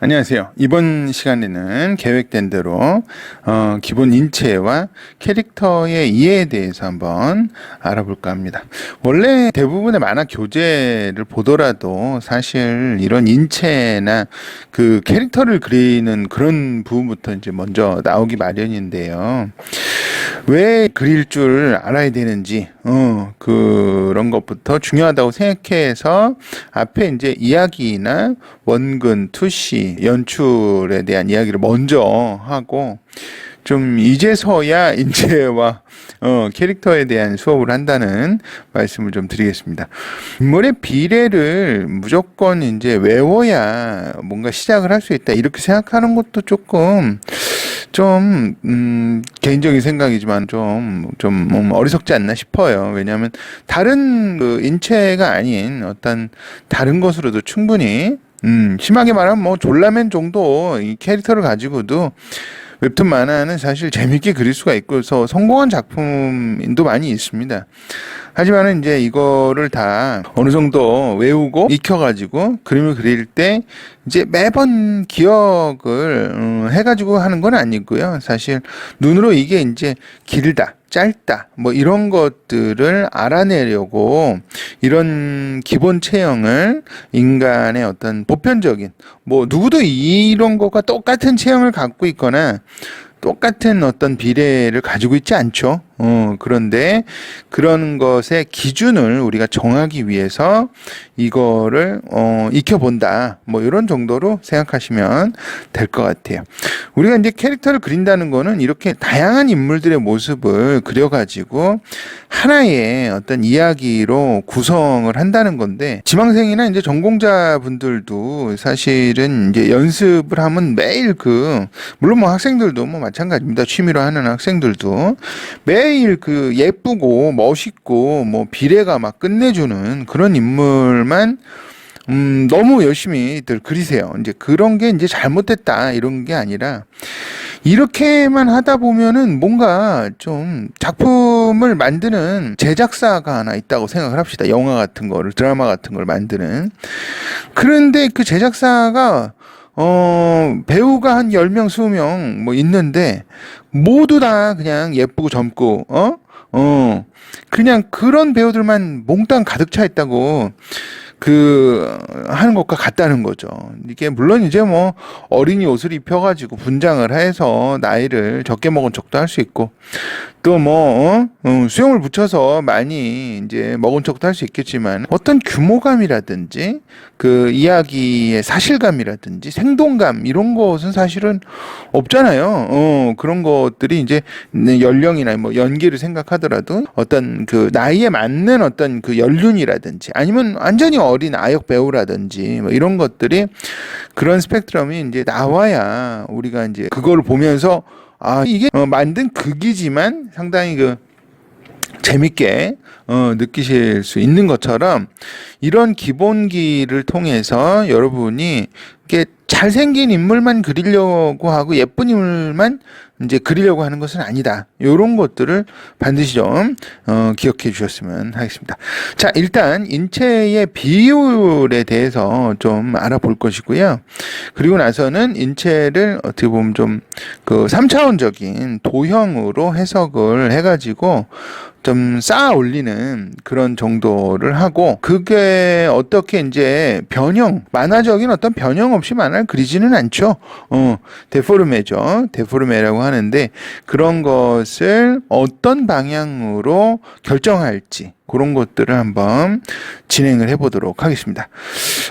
안녕하세요. 이번 시간에는 계획된 대로 기본 인체와 캐릭터의 이해에 대해서 한번 알아볼까 합니다. 원래 대부분의 만화 교재를 보더라도 사실 이런 인체나 그 캐릭터를 그리는 그런 부분부터 이제 먼저 나오기 마련인데요. 왜 그릴 줄 알아야 되는지 그런 것부터 중요하다고 생각해서 앞에 이제 이야기나 원근, 투시, 연출에 대한 이야기를 먼저 하고 좀 이제서야 인체와 캐릭터에 대한 수업을 한다는 말씀을 좀 드리겠습니다. 인물의 비례를 무조건 이제 외워야 뭔가 시작을 할 수 있다 이렇게 생각하는 것도 조금 개인적인 생각이지만 좀 어리석지 않나 싶어요. 왜냐하면 다른 그 인체가 아닌 어떤 다른 것으로도 충분히 심하게 말하면 뭐 졸라맨 정도 이 캐릭터를 가지고도 웹툰 만화는 사실 재밌게 그릴 수가 있고서 성공한 작품도 많이 있습니다. 하지만은 이제 이거를 다 어느 정도 외우고 익혀가지고 그림을 그릴 때 이제 매번 기억을 해가지고 하는 건 아니고요. 사실 눈으로 이게 이제 길다, 짧다, 뭐 이런 것들을 알아내려고 이런 기본 체형을 인간의 어떤 보편적인 뭐 누구도 이런 것과 똑같은 체형을 갖고 있거나 똑같은 어떤 비례를 가지고 있지 않죠. 그런데 그런 것의 기준을 우리가 정하기 위해서 이거를 익혀본다. 뭐 이런 정도로 생각하시면 될 것 같아요. 우리가 이제 캐릭터를 그린다는 거는 이렇게 다양한 인물들의 모습을 그려가지고 하나의 어떤 이야기로 구성을 한다는 건데 지망생이나 이제 전공자분들도 사실은 이제 연습을 하면 매일 물론 뭐 학생들도 뭐 마찬가지입니다. 취미로 하는 학생들도 매일 그 예쁘고 멋있고 뭐 비례가 막 끝내주는 그런 인물만 너무 열심히들 그리세요. 이제 그런 게 이제 잘못됐다 이런 게 아니라 이렇게만 하다 보면은 뭔가 좀 작품을 만드는 제작사가 하나 있다고 생각을 합시다. 영화 같은 거를 드라마 같은 걸 만드는. 그런데 그 제작사가 배우가 한 10명, 20명 뭐 있는데 모두 다 그냥 예쁘고 젊고 그냥 그런 배우들만 몽땅 가득 차 있다고 하는 것과 같다는 거죠. 이게 물론 이제 뭐 어린이 옷을 입혀가지고 분장을 해서 나이를 적게 먹은 척도 할 수 있고 또 뭐 수염을 붙여서 많이 이제 먹은 척도 할 수 있겠지만 어떤 규모감이라든지 그 이야기의 사실감이라든지 생동감 이런 것은 사실은 없잖아요. 그런 것들이 이제 연령이나 뭐 연기를 생각하더라도 어떤 그 나이에 맞는 어떤 그 연륜이라든지 아니면 완전히 어린 아역 배우라든지 뭐 이런 것들이 그런 스펙트럼이 이제 나와야 우리가 이제 그거를 보면서 이게 만든 극이지만 상당히 재밌게 느끼실 수 있는 것처럼 이런 기본기를 통해서 여러분이 이게 잘생긴 인물만 그리려고 하고 예쁜 인물만 이제 그리려고 하는 것은 아니다. 이런 것들을 반드시 좀 기억해 주셨으면 하겠습니다. 자, 일단 인체의 비율에 대해서 좀 알아볼 것이고요. 그리고 나서는 인체를 어떻게 보면 좀 3차원적인 도형으로 해석을 해가지고 좀 쌓아 올리는 그런 정도를 하고 그게 어떻게 이제 만화적인 어떤 변형 없이 만화를 그리지는 않죠. 데포르메죠. 데포르메라고 하는데 그런 것을 어떤 방향으로 결정할지 그런 것들을 한번 진행을 해보도록 하겠습니다.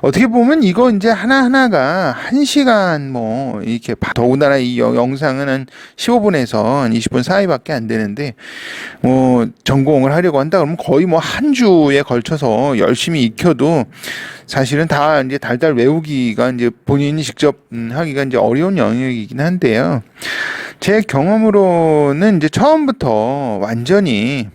어떻게 보면 이거 이제 하나하나가 1시간 뭐 이렇게 더군다나 이 영상은 한 15분에서 한 20분 사이밖에 안 되는데 전공을 하려고 한다 그러면 거의 뭐 한 주에 걸쳐서 열심히 익혀도 사실은 다 이제 달달 외우기가 이제 본인이 직접 하기가 이제 어려운 영역이긴 한데요. 제 경험으로는 이제 처음부터 완전히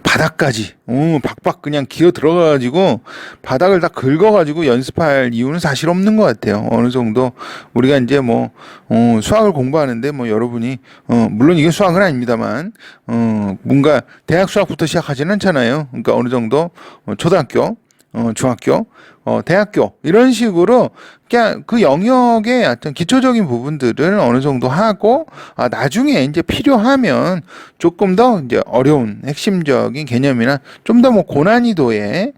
바닥까지 박박 그냥 기어 들어가가지고 바닥을 다 긁어가지고 연습할 이유는 사실 없는 것 같아요. 어느 정도 우리가 이제 뭐 수학을 공부하는데 뭐 여러분이 물론 이게 수학은 아닙니다만 뭔가 대학 수학부터 시작하지는 않잖아요. 그러니까 어느 정도 초등학교, 중학교, 대학교 이런 식으로 그냥 그 영역의 어떤 기초적인 부분들을 어느 정도 하고 나중에 이제 필요하면 조금 더 이제 어려운 핵심적인 개념이나 좀 더 뭐 고난이도의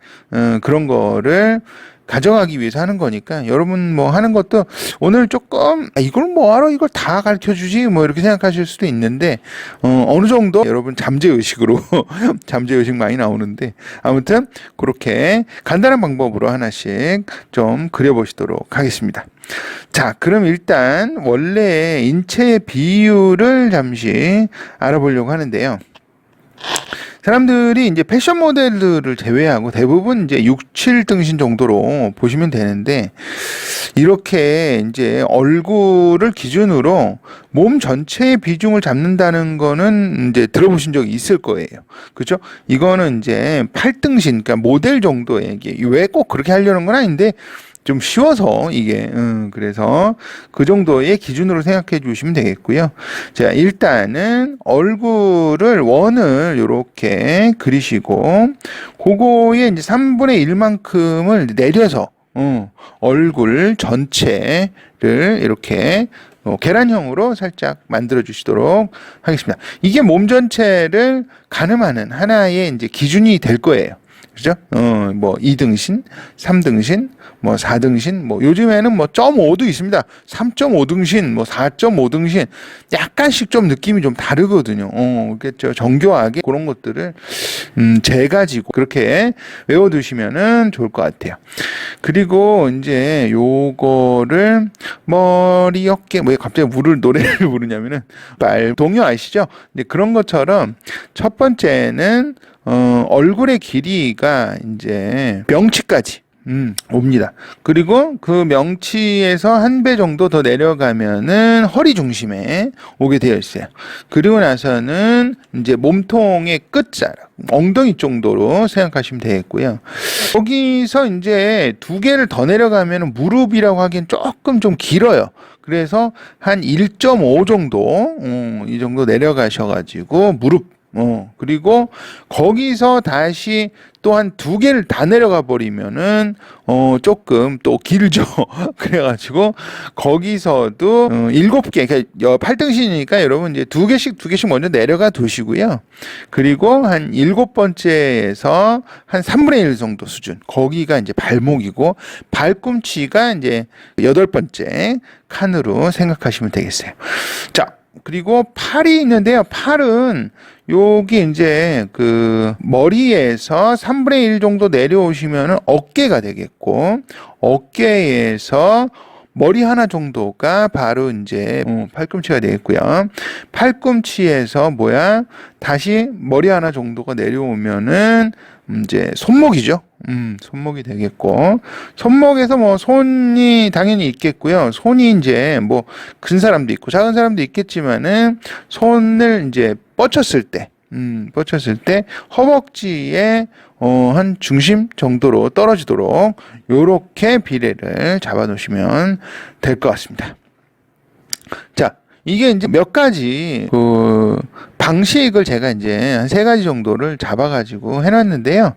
그런 거를 가정하기 위해서 하는 거니까 여러분 뭐 하는 것도 오늘 조금 이걸 뭐하러 이걸 다 가르쳐 주지 뭐 이렇게 생각하실 수도 있는데 어느 정도 여러분 잠재의식으로 잠재의식 많이 나오는데 아무튼 그렇게 간단한 방법으로 하나씩 좀 그려보시도록 하겠습니다. 자, 그럼 일단 원래 인체의 비율을 잠시 알아보려고 하는데요. 사람들이 이제 패션 모델들을 제외하고 대부분 이제 6, 7등신 정도로 보시면 되는데, 이렇게 이제 얼굴을 기준으로 몸 전체의 비중을 잡는다는 거는 이제 들어보신 적이 있을 거예요. 그죠? 이거는 이제 8등신, 그러니까 모델 정도의, 왜 꼭 그렇게 하려는 건 아닌데, 좀 쉬워서 이게 그래서 그 정도의 기준으로 생각해 주시면 되겠고요. 자, 일단은 얼굴을 원을 이렇게 그리시고 그거에 이제 3분의 1만큼을 내려서 얼굴 전체를 이렇게 계란형으로 살짝 만들어 주시도록 하겠습니다. 이게 몸 전체를 가늠하는 하나의 이제 기준이 될 거예요. 그죠? 뭐 2등신, 3등신, 뭐 4등신, 뭐 요즘에는 뭐 0.5도 있습니다. 3.5등신, 뭐 4.5등신, 약간씩 좀 느낌이 좀 다르거든요. 그렇겠죠. 정교하게 그런 것들을 재가지고 그렇게 외워두시면은 좋을 것 같아요. 그리고 이제 요거를 머리, 어깨, 왜 갑자기 노래를 부르냐면은 동요 아시죠? 근데 그런 것처럼 첫 번째는 얼굴의 길이가 이제 명치까지 옵니다. 그리고 그 명치에서 한 배 정도 더 내려가면은 허리 중심에 오게 되어 있어요. 그리고 나서는 이제 몸통의 끝자락, 엉덩이 정도로 생각하시면 되겠고요. 거기서 이제 두 개를 더 내려가면 무릎이라고 하기엔 조금 좀 길어요. 그래서 한 1.5 정도, 이 정도 내려가셔가지고 무릎, 그리고 거기서 다시 또 한 두 개를 다 내려가 버리면은, 조금 또 길죠. 그래가지고, 거기서도, 7개, 그러니까 8등신이니까 여러분 이제 두 개씩 먼저 내려가 두시고요. 그리고 한 7번째에서 한 3분의 1 정도 수준. 거기가 이제 발목이고, 발꿈치가 이제 8번째 칸으로 생각하시면 되겠어요. 자, 그리고 팔이 있는데요. 팔은 여기 이제 그 머리에서 3분의 1 정도 내려오시면은 어깨가 되겠고, 어깨에서 머리 하나 정도가 바로 이제 팔꿈치가 되겠고요. 팔꿈치에서 다시 머리 하나 정도가 내려오면은 이제 손목이죠. 손목이 되겠고, 손목에서 뭐 손이 당연히 있겠고요. 손이 이제 뭐 큰 사람도 있고 작은 사람도 있겠지만은 손을 이제 뻗쳤을 때 허벅지에 한 중심 정도로 떨어지도록 요렇게 비례를 잡아 놓으시면 될 것 같습니다. 자, 이게 이제 몇 가지 그 방식을 제가 이제 한 3가지 정도를 잡아가지고 해놨는데요.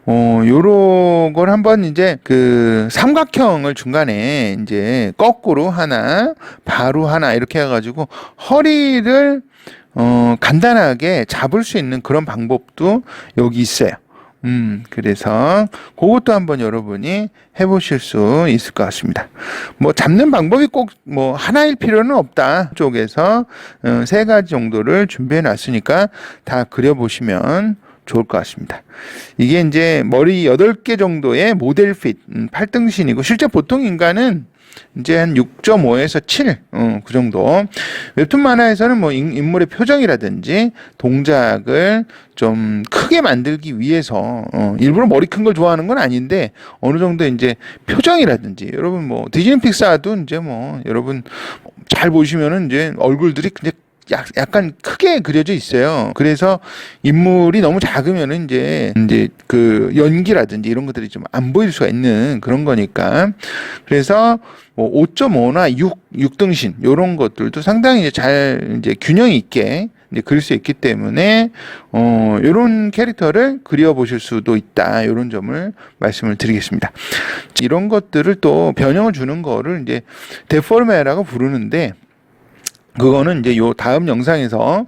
요런 걸 한번 이제 그 삼각형을 중간에 이제 거꾸로 하나, 바로 하나 이렇게 해가지고 허리를 간단하게 잡을 수 있는 그런 방법도 여기 있어요. 그래서 그것도 한번 여러분이 해보실 수 있을 것 같습니다. 뭐 잡는 방법이 꼭 뭐 하나일 필요는 없다. 쪽에서 3가지 정도를 준비해 놨으니까 다 그려보시면 좋을 것 같습니다. 이게 이제 머리 8개 정도의 모델 핏 8등신이고 실제 보통 인간은 이제 한 6.5에서 7, 그 정도. 웹툰 만화에서는 뭐 인물의 표정이라든지 동작을 좀 크게 만들기 위해서, 일부러 머리 큰 걸 좋아하는 건 아닌데, 어느 정도 이제 표정이라든지, 여러분 뭐, 디즈니 픽사도 이제 뭐, 여러분 잘 보시면은 이제 얼굴들이 이제 약간 크게 그려져 있어요. 그래서 인물이 너무 작으면은 이제 그 연기라든지 이런 것들이 좀 안 보일 수가 있는 그런 거니까. 그래서 뭐 5.5나 6등신 요런 것들도 상당히 잘 이제 균형 있게 이제 그릴 수 있기 때문에 요런 캐릭터를 그려보실 수도 있다. 요런 점을 말씀을 드리겠습니다. 이런 것들을 또 변형을 주는 거를 이제 데포르메라고 부르는데, 그거는 이제 요 다음 영상에서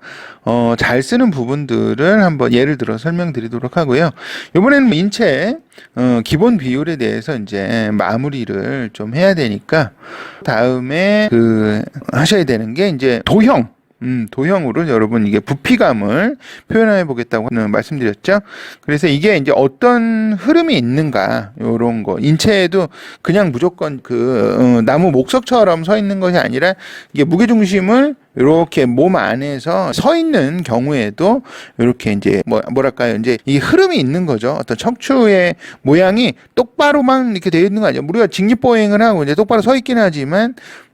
잘 쓰는 부분들을 한번 예를 들어 설명드리도록 하고요. 이번에는 인체 기본 비율에 대해서 이제 마무리를 좀 해야 되니까, 다음에 하셔야 되는 게 이제 도형으로 여러분 이게 부피감을 표현해 보겠다고 말씀드렸죠. 그래서 이게 이제 어떤 흐름이 있는가, 요런 거. 인체에도 그냥 무조건 나무 목석처럼 서 있는 것이 아니라, 이게 무게중심을 이렇게 몸 안에서 서 있는 경우에도 이렇게 이제 뭐랄까요, 이제 이 흐름이 있는 거죠. 어떤 척추의 모양이 똑바로만 이렇게 되어 있는 거 아니에요. 우리가 직립보행을 하고 이제 똑바로 서 있긴 하지만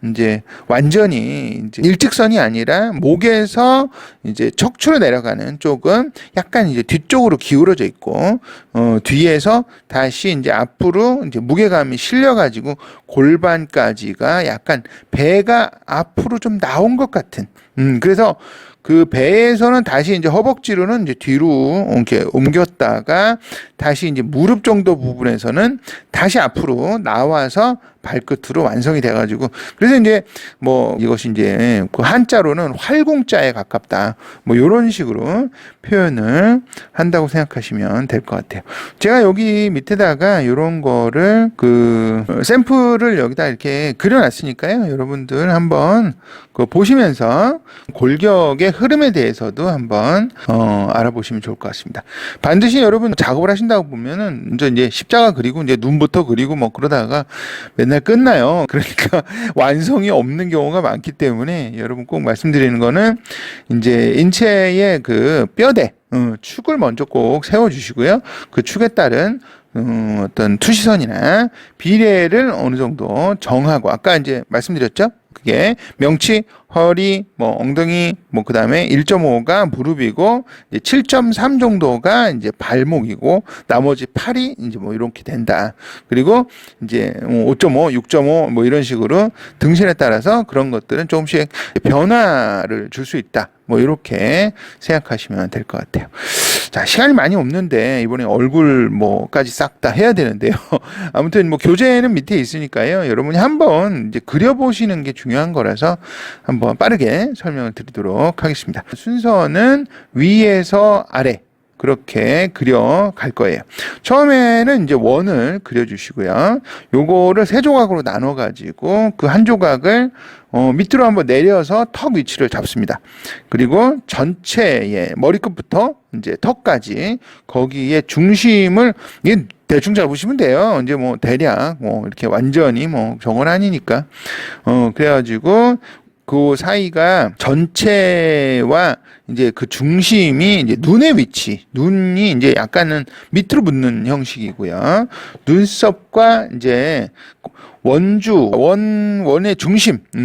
이제 완전히 이제 일직선이 아니라 목에서 이제 척추로 내려가는 쪽은 약간 이제 뒤쪽으로 기울어져 있고, 뒤에서 다시 이제 앞으로 이제 무게감이 실려가지고 골반까지가 약간 배가 앞으로 좀 나온 것 같은. 그래서 그 배에서는 다시 이제 허벅지로는 이제 뒤로 이렇게 옮겼다가 다시 이제 무릎 정도 부분에서는 다시 앞으로 나와서 발끝으로 완성이 돼가지고, 그래서 이제 이것이 이제 그 한자로는 활공자에 가깝다. 요런 식으로 표현을 한다고 생각하시면 될 것 같아요. 제가 여기 밑에다가 요런 거를 샘플을 여기다 이렇게 그려놨으니까요. 여러분들 한번 보시면서 골격의 흐름에 대해서도 한번 알아보시면 좋을 것 같습니다. 반드시 여러분 작업을 하신다고 보면은 이제 십자가 그리고 이제 눈부터 그리고 그러다가 맨날 끝나요. 그러니까 완성이 없는 경우가 많기 때문에 여러분 꼭 말씀드리는 거는 이제 인체의 뼈대, 축을 먼저 꼭 세워주시고요. 그 축에 따른 어떤 투시선이나 비례를 어느 정도 정하고, 아까 이제 말씀드렸죠? 그게 명치, 허리, 엉덩이, 그 다음에 1.5가 무릎이고, 이제 7.3 정도가 이제 발목이고, 나머지 팔이 이제 이렇게 된다. 그리고 이제 5.5, 6.5 이런 식으로 등신에 따라서 그런 것들은 조금씩 변화를 줄 수 있다. 이렇게 생각하시면 될 것 같아요. 자, 시간이 많이 없는데 이번에 얼굴까지 싹 다 해야 되는데요. 아무튼 교재는 밑에 있으니까요. 여러분이 한번 이제 그려보시는 게 중요한 거라서 한번 빠르게 설명을 드리도록 하겠습니다. 순서는 위에서 아래 그렇게 그려 갈 거예요. 처음에는 이제 원을 그려주시고요. 요거를 세 조각으로 나눠 가지고 그 한 조각을 밑으로 한번 내려서 턱 위치를 잡습니다. 그리고 전체의 머리끝부터 이제 턱까지 거기에 중심을 대충 잡으시면 돼요. 이제 대략 이렇게 완전히 저건 아니니까. 그래가지고 그 사이가 전체와 이제 그 중심이 이제 눈의 위치, 눈이 이제 약간은 밑으로 붙는 형식이고요. 눈썹과 이제 원의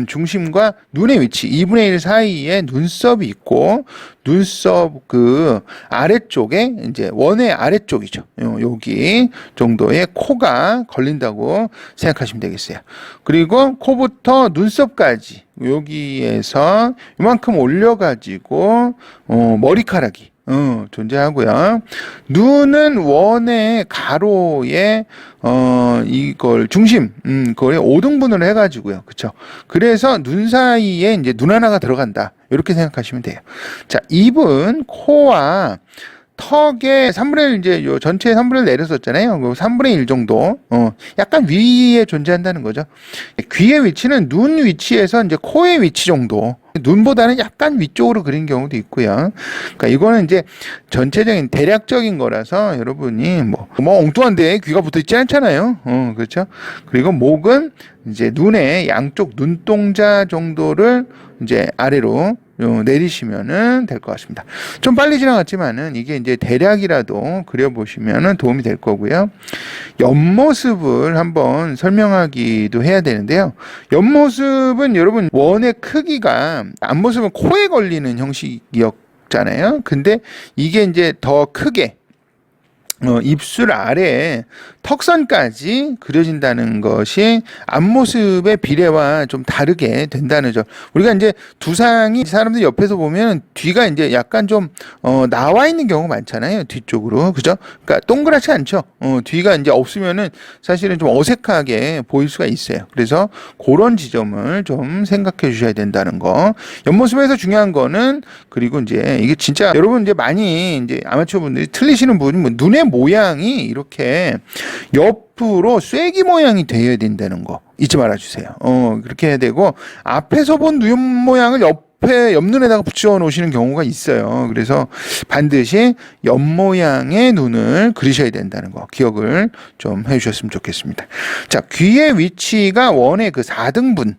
중심과 눈의 위치, 2분의 1 사이에 눈썹이 있고, 눈썹 아래쪽에, 이제 원의 아래쪽이죠. 여기 정도의 코가 걸린다고 생각하시면 되겠어요. 그리고 코부터 눈썹까지, 여기에서 이만큼 올려가지고, 머리카락이 존재하고요. 눈은 원의 가로에 이걸 중심, 그걸 5등분을 해가지고요. 그쵸? 그래서 눈 사이에 이제 눈 하나가 들어간다. 이렇게 생각하시면 돼요. 자, 입은 코와 턱의 3분의 1, 이제 요 전체의 3분의 1 내렸었잖아요. 그 3분의 1 정도, 약간 위에 존재한다는 거죠. 귀의 위치는 눈 위치에서 이제 코의 위치 정도. 눈보다는 약간 위쪽으로 그린 경우도 있고요. 그러니까 이거는 이제 전체적인 대략적인 거라서 여러분이 엉뚱한데 귀가 붙어 있지 않잖아요. 그렇죠? 그리고 목은 이제 눈의 양쪽 눈동자 정도를 이제 아래로 내리시면은 될 것 같습니다. 좀 빨리 지나갔지만은 이게 이제 대략이라도 그려보시면은 도움이 될 거고요. 옆모습을 한번 설명하기도 해야 되는데요. 옆모습은 여러분 원의 크기가 앞모습은 코에 걸리는 형식이었잖아요. 근데 이게 이제 더 크게 입술 아래에 턱선까지 그려진다는 것이 앞모습의 비례와 좀 다르게 된다는 점. 우리가 이제 두상이 사람들 옆에서 보면 뒤가 이제 약간 좀 나와 있는 경우가 많잖아요. 뒤쪽으로. 그죠? 그러니까 동그랗지 않죠. 뒤가 이제 없으면은 사실은 좀 어색하게 보일 수가 있어요. 그래서 그런 지점을 좀 생각해 주셔야 된다는 거. 옆모습에서 중요한 거는, 그리고 이제 이게 진짜 여러분 이제 많이 이제 아마추어 분들이 틀리시는 부분이 뭐 눈의 모양이 이렇게 옆으로 쐐기 모양이 되어야 된다는 거 잊지 말아 주세요. 그렇게 해야 되고, 앞에서 본 눈 모양을 옆눈에다가 붙여 놓으시는 경우가 있어요. 그래서 반드시 옆모양의 눈을 그리셔야 된다는 거 기억을 좀 해주셨으면 좋겠습니다. 자, 귀의 위치가 원의 그 4등분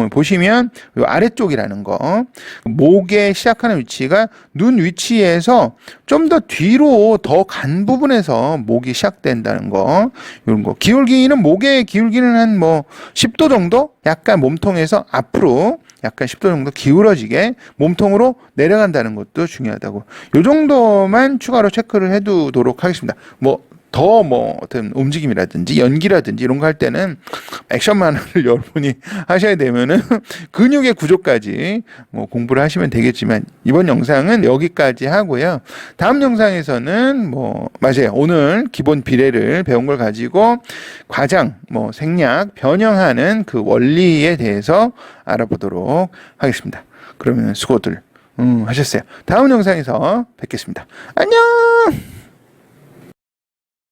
보시면 요 아래쪽이라는 거, 목에 시작하는 위치가 눈 위치에서 좀 더 뒤로 더 간 부분에서 목이 시작된다는 거, 이런 거. 기울기는, 목의 기울기는 한 뭐 10도 정도, 약간 몸통에서 앞으로 약간 10도 정도 기울어지게 몸통으로 내려간다는 것도 중요하다고. 요 정도만 추가로 체크를 해두도록 하겠습니다. 어떤 움직임이라든지 연기라든지 이런 거 할 때는 액션만을 여러분이 하셔야 되면은 근육의 구조까지 공부를 하시면 되겠지만, 이번 영상은 여기까지 하고요. 다음 영상에서는 맞아요. 오늘 기본 비례를 배운 걸 가지고 과장, 생략, 변형하는 그 원리에 대해서 알아보도록 하겠습니다. 그러면 수고들 하셨어요. 다음 영상에서 뵙겠습니다. 안녕!